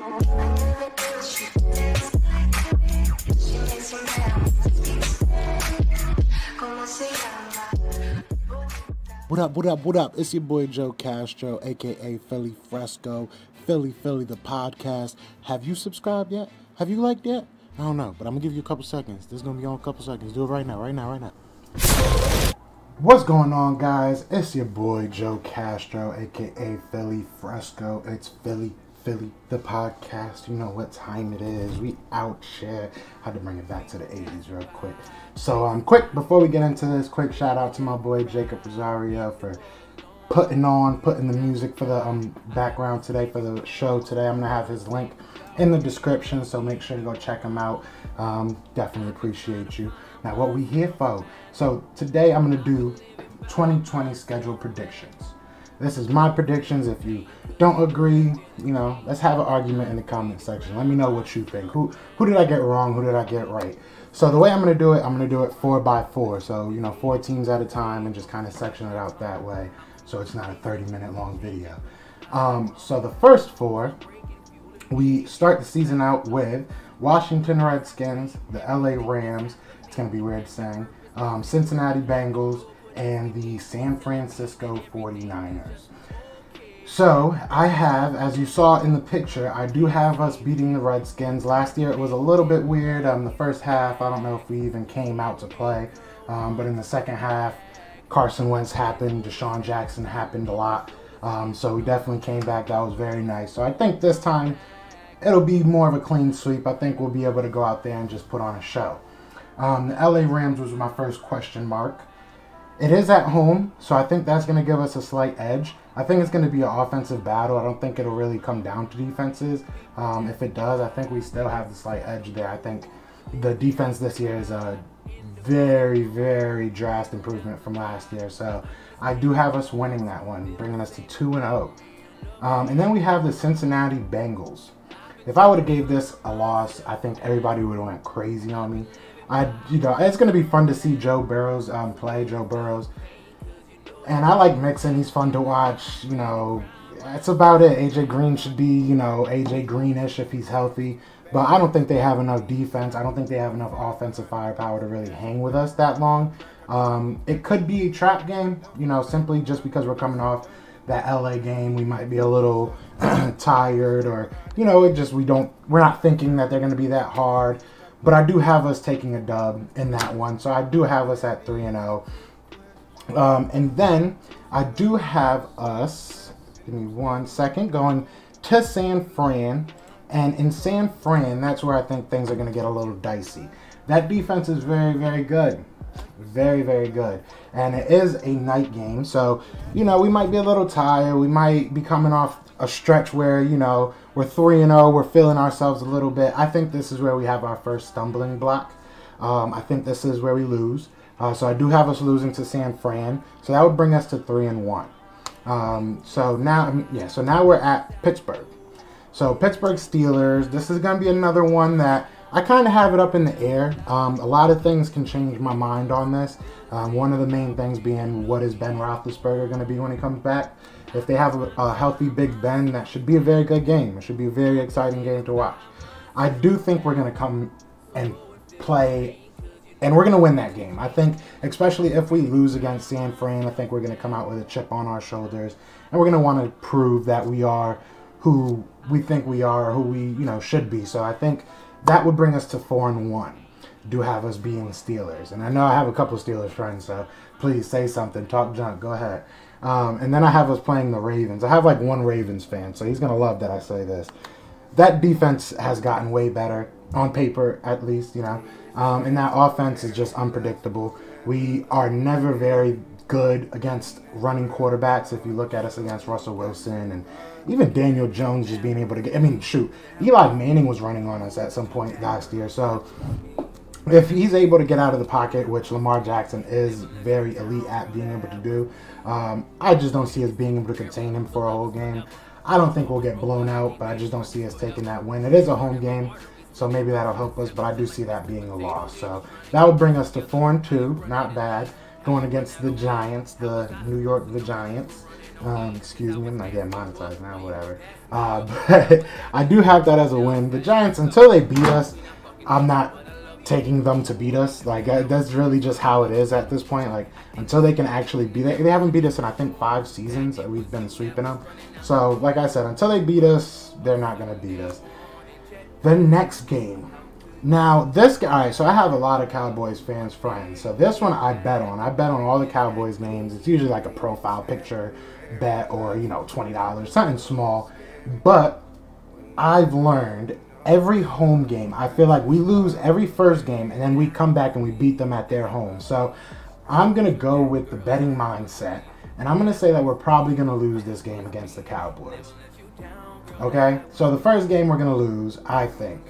What up, what up, what up? It's your boy Joe Castro, a.k.a. Philly Fresco, Philly the podcast. Have you subscribed yet? Have you liked yet? I don't know, but I'm going to give you a couple seconds. This is going to be on a couple seconds. Do it right now. What's going on, guys? It's your boy Joe Castro, a.k.a. Philly Fresco. It's Philly the podcast. You know what time it is. We out here. Had to bring it back to the 80s real quick. So, quick, before we get into this, quick shout out to my boy Jacob Rosario for putting the music for the background today, for the show today. I'm going to have his link in the description, so make sure to go check him out. Definitely appreciate you. Now, what we here for? So, today I'm going to do 2020 schedule predictions. This is my predictions. If you don't agree, you know, let's have an argument in the comment section. Let me know what you think. Who did I get wrong? Who did I get right? So the way I'm going to do it 4 by 4. So, you know, 4 teams at a time and just kind of section it out that way. So it's not a 30-minute long video. So the first 4, we start the season out with Washington Redskins, the LA Rams, it's going to be weird saying, Cincinnati Bengals, and the San Francisco 49ers. So, I have, as you saw in the picture, I do have us beating the Redskins. Last year it was a little bit weird. The first half, I don't know if we even came out to play. But in the second half, Carson Wentz happened, Deshaun Jackson happened a lot. So we definitely came back. That was very nice. So I think this time it'll be more of a clean sweep. I think we'll be able to go out there and just put on a show. The LA Rams was my first question mark. It is at home, so I think that's going to give us a slight edge. I think it's going to be an offensive battle. I don't think it'll really come down to defenses. If it does, I think we still have the slight edge there. I think the defense this year is a very, very drastic improvement from last year. So I do have us winning that one, bringing us to 2-0. And then we have the Cincinnati Bengals. If I would have gave this a loss, I think everybody would have went crazy on me. It's going to be fun to see Joe Burrows play, Joe Burrows. And I like Mixon. He's fun to watch. You know, that's about it. AJ Green should be, you know, AJ Greenish if he's healthy. But I don't think they have enough defense. I don't think they have enough offensive firepower to really hang with us that long. It could be a trap game, you know, simply just because we're coming off that LA game. We might be a little tired, or, you know, we're not thinking that they're going to be that hard. But I do have us taking a dub in that one. So I do have us at 3-0. And then I do have us, give me 1 second, going to San Fran. And in San Fran, that's where I think things are going to get a little dicey. That defense is very, very good. Very, very good. And it is a night game. So, you know, we might be a little tired. We might be coming off a stretch where, you know, we're 3-0. We're feeling ourselves a little bit. I think this is where we have our first stumbling block. I think this is where we lose. So I do have us losing to San Fran. So that would bring us to 3-1. So now we're at Pittsburgh. So Pittsburgh Steelers. This is going to be another one that I kind of have it up in the air. A lot of things can change my mind on this. One of the main things being, what is Ben Roethlisberger going to be when he comes back? If they have a healthy Big Ben, that should be a very good game. It should be a very exciting game to watch. I do think we're going to come and play, and we're going to win that game. I think, especially if we lose against San Fran, I think we're going to come out with a chip on our shoulders, and we're going to want to prove that we are who we think we are, or who we, you know, should be. So I think that would bring us to 4-1. Do have us being Steelers. And I know I have a couple of Steelers friends, so please say something. Talk junk. Go ahead. And then I have us playing the Ravens. I have like one Ravens fan, so he's going to love that I say this. That defense has gotten way better, on paper at least, you know. And that offense is just unpredictable. We are never very good against running quarterbacks. If you look at us against Russell Wilson and even Daniel Jones just being able to get, Eli Manning was running on us at some point last year. So if he's able to get out of the pocket, which Lamar Jackson is very elite at being able to do, I just don't see us being able to contain him for a whole game. I don't think we'll get blown out, but I just don't see us taking that win. It is a home game, so maybe that'll help us, but I do see that being a loss. So that would bring us to 4-2, not bad. going against the Giants, the New York the Giants. Excuse me, I'm not getting monetized now, whatever. But I do have that as a win. The Giants, until they beat us, I'm not taking them to beat us. Like, that's really just how it is at this point. Like, until they can actually beat it. They haven't beat us in, I think, 5 seasons that we've been sweeping them. So, like I said, until they beat us, they're not going to beat us. The next game. Now, this guy, so I have a lot of Cowboys fans friends. So this one I bet on. I bet on all the Cowboys games. It's usually like a profile picture bet or, you know, $20, something small. But I've learned every home game, I feel like we lose every first game and then we come back and we beat them at their home. So I'm going to go with the betting mindset. And I'm going to say that we're probably going to lose this game against the Cowboys. Okay? So the first game we're going to lose, I think.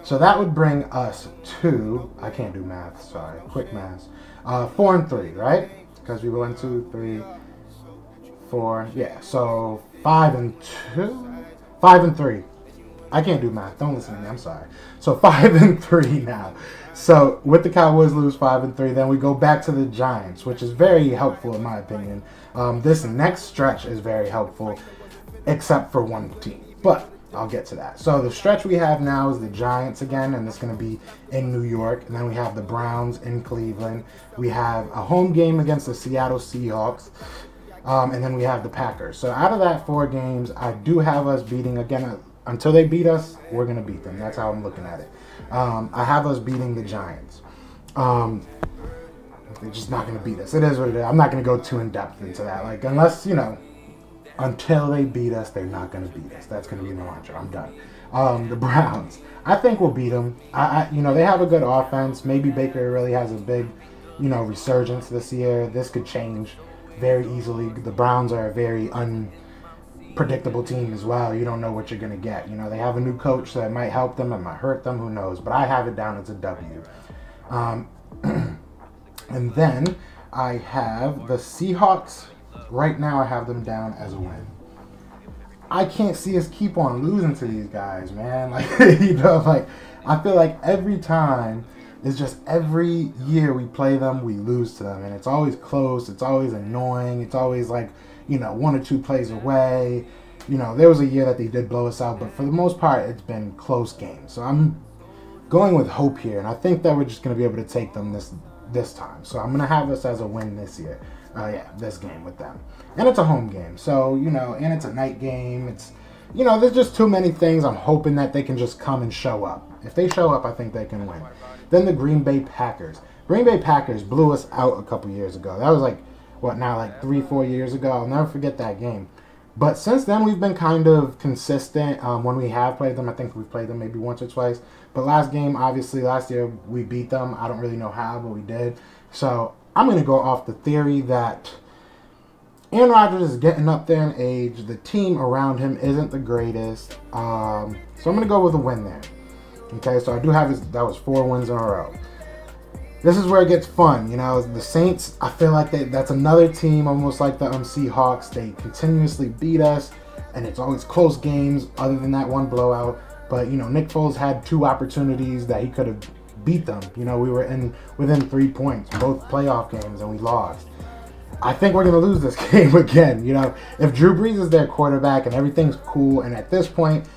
So that would bring us to, I can't do math, sorry, quick math. 4-3, right? Because we went 2, 3, 4, yeah. So 5-2, 5-3. I can't do math. Don't listen to me. I'm sorry. So 5-3 now. So with the Cowboys lose 5-3, then we go back to the Giants, which is very helpful in my opinion. This next stretch is very helpful, except for one team. But I'll get to that. So the stretch we have now is the Giants again, and it's going to be in New York. And then we have the Browns in Cleveland. We have a home game against the Seattle Seahawks. And then we have the Packers. So out of that 4 games, I do have us beating, again, until they beat us, we're going to beat them. That's how I'm looking at it. I have us beating the Giants. They're just not going to beat us. It is what it is. I'm not going to go too in-depth into that. Like, unless, you know, until they beat us, they're not going to beat us. That's going to be my mantra. I'm done. The Browns, I think we'll beat them. You know, they have a good offense. Maybe Baker really has a big, you know, resurgence this year. This could change very easily. The Browns are a very unpredictable team as well. You don't know what you're going to get. You know, they have a new coach, so it might help them. It might hurt them. Who knows? But I have it down as a W. And then I have the Seahawks. Right now I have them down as a win. I can't see us keep on losing to these guys, man. Like, you know, like, I feel like every time, it's just every year we play them, we lose to them. And it's always close. It's always annoying. It's always like, you know, 1 or 2 plays away. You know, there was a year that they did blow us out, but for the most part, it's been close games. So I'm going with hope here, and I think that we're just going to be able to take them this time. So I'm going to have us as a win this year. Yeah, this game with them. And it's a home game. So, you know, and it's a night game. It's, you know, there's just too many things. I'm hoping that they can just come and show up. If they show up, I think they can win. Then the Green Bay Packers. Green Bay Packers blew us out a couple years ago. That was like, what now, like 3-4 years ago? I'll never forget that game. But since then, we've been kind of consistent. When we have played them, I think we've played them maybe once or twice. But last game, obviously, last year, we beat them. I don't really know how, but we did. So I'm going to go off the theory that Aaron Rodgers is getting up there in age. The team around him isn't the greatest. So I'm going to go with a win there. Okay, so I do have that was 4 wins in a row. This is where it gets fun. You know, the Saints, I feel like that's another team almost like the Seahawks. They continuously beat us, and it's always close games other than that one blowout. But, you know, Nick Foles had 2 opportunities that he could have beat them. You know, we were within 3 points, both playoff games, and we lost. I think we're going to lose this game again. You know, if Drew Brees is their quarterback and everything's cool, and at this point,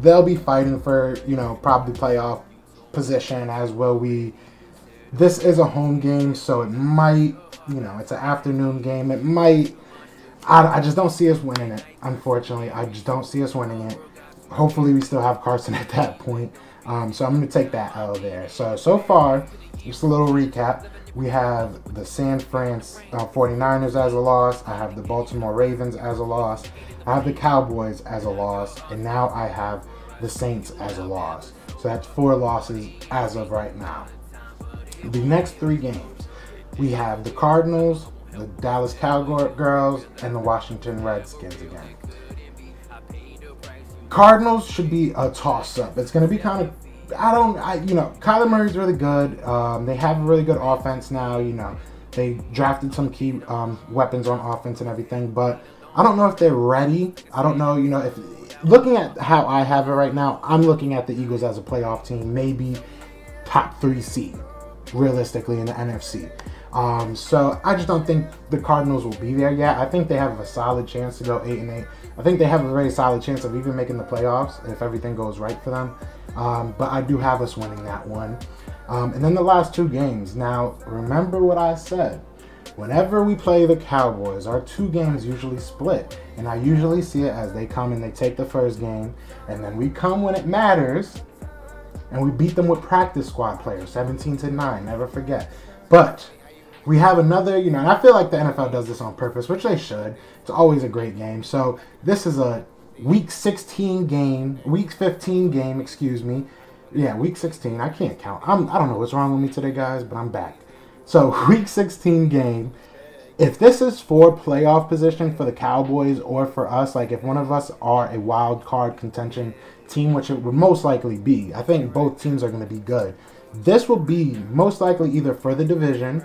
they'll be fighting for, you know, probably playoff position, as will we. This is a home game, so it might, you know, it's an afternoon game. It might, I just don't see us winning it, unfortunately. I just don't see us winning it. Hopefully we still have Carson at that point. So I'm going to take that L there. So far, just a little recap. We have the San Fran 49ers as a loss. I have the Baltimore Ravens as a loss. I have the Cowboys as a loss. And now I have the Saints as a loss. So that's 4 losses as of right now. The next 3 games, we have the Cardinals, the Dallas Cowgirls, and the Washington Redskins again. Cardinals should be a toss-up. It's going to be kind of, you know, Kyler Murray's really good. They have a really good offense now. You know, they drafted some key weapons on offense and everything, but I don't know if they're ready. I don't know, you know, if looking at how I have it right now, I'm looking at the Eagles as a playoff team, maybe top 3 seed, realistically, in the NFC. So I just don't think the Cardinals will be there yet. I think they have a solid chance to go 8-8. I think they have a very solid chance of even making the playoffs if everything goes right for them. But I do have us winning that one. And then the last 2 games. Now, remember what I said. Whenever we play the Cowboys, our 2 games usually split. And I usually see it as they come and they take the first game. And then we come when it matters. And we beat them with practice squad players, 17-9, never forget. But we have another, and I feel like the NFL does this on purpose, which they should. It's always a great game. So this is a week 15 game, excuse me. Yeah, week 16. I can't count. I don't know what's wrong with me today, guys, but I'm back. So week 16 game. If this is for playoff position for the Cowboys or for us, like if one of us are a wild card contention team, which it would most likely be, I think both teams are going to be good. This will be most likely either for the division,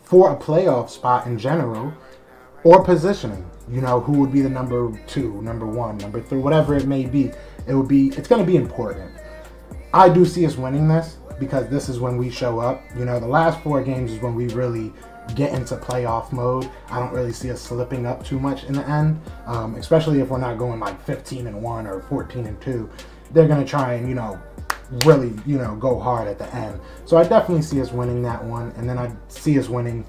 for a playoff spot in general, or positioning. Who would be the number 2, number 1, number 3, whatever it may be. It's going to be important. I do see us winning this because this is when we show up. The last 4 games is when we really get into playoff mode. I don't really see us slipping up too much in the end, especially if we're not going like 15-1 or 14-2. They're going to try and, really, go hard at the end. So I definitely see us winning that one. And then I see us winning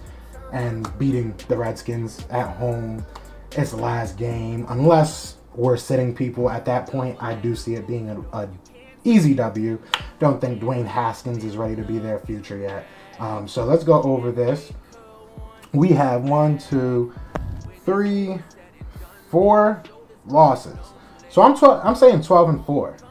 and beating the Redskins at home. It's the last game. Unless we're sitting people at that point, I do see it being a easy W. Don't think Dwayne Haskins is ready to be their future yet. So let's go over this. We have 1, 2, 3, 4 losses. So I'm saying 12-4.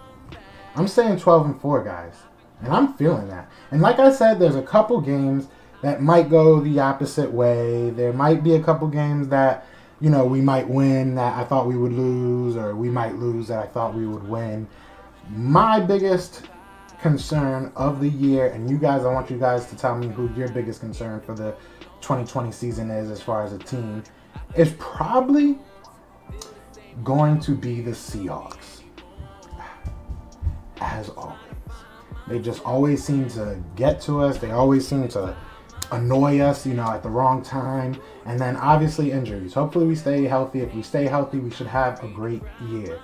I'm saying 12-4, guys. And I'm feeling that. And like I said, there's a couple games that might go the opposite way. There might be a couple games that, we might win that I thought we would lose, or we might lose that I thought we would win. My biggest concern of the year, and I want you guys to tell me who your biggest concern for the 2020 season is as far as a team, is probably going to be the Seahawks. As always, they just always seem to get to us. They always seem to annoy us, at the wrong time. And then obviously injuries. Hopefully we stay healthy. If we stay healthy, we should have a great year.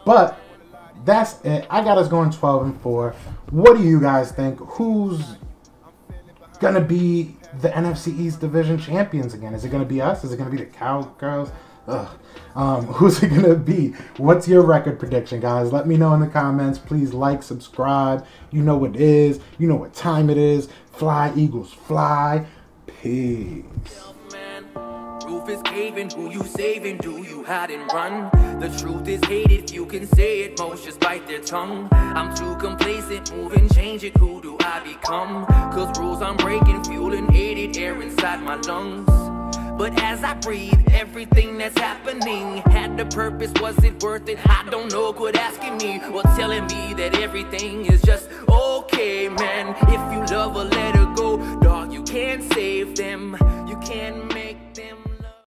But that's it. I got us going 12-4. What do you guys think? Who's gonna be the NFC East Division champions again? Is it gonna be us? Is it gonna be the Cowgirls? Who's it gonna be? What's your record prediction, guys? Let me know in the comments. Please like, subscribe. You know what it is. You know what time it is. Fly, Eagles, fly. Peace. Roof is caving, who you saving? Do you hide and run? The truth is hated, you can say it, most just bite their tongue. I'm too complacent, move and change it, who do I become? Cause rules I'm breaking, fueling hated air inside my lungs. But as I breathe, everything that's happening had the purpose, was it worth it? I don't know, quit asking me, or telling me that everything is just okay, man. If you